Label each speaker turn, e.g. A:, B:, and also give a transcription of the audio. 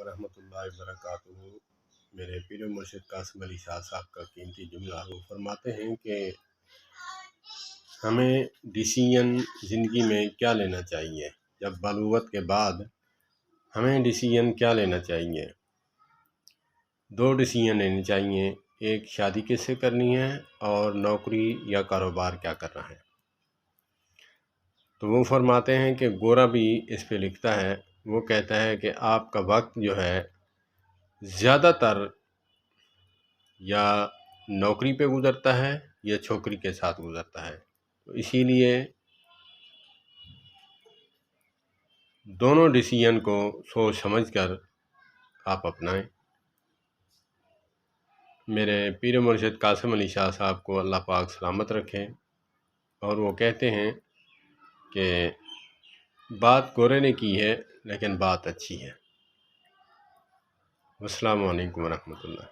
A: ورحمۃ اللہ وبرکاتہ۔ میرے پیر و مرشد قاسم علی شاہ صاحب کا قیمتی جملہ، وہ فرماتے ہیں کہ ہمیں ڈیسیژن زندگی میں کیا لینا چاہیے۔ جب بلوغت کے بعد ہمیں ڈیسیژن کیا لینا چاہیے؟ 2 ڈیسیژن لینے چاہیے، ایک شادی کس سے کرنی ہے اور نوکری یا کاروبار کیا کرنا ہے۔ تو وہ فرماتے ہیں کہ گورا بھی اس پہ لکھتا ہے، وہ کہتا ہے کہ آپ کا وقت جو ہے زیادہ تر یا نوکری پہ گزرتا ہے یا چھوکری کے ساتھ گزرتا ہے، تو اسی لیے دونوں ڈیسیژن کو سوچ سمجھ کر آپ اپنائیں۔ میرے پیر مرشد قاسم علی شاہ صاحب کو اللہ پاک سلامت رکھے، اور وہ کہتے ہیں کہ بات گورے نے کی ہے لیکن بات اچھی ہے۔ السلام علیکم ورحمۃ اللہ۔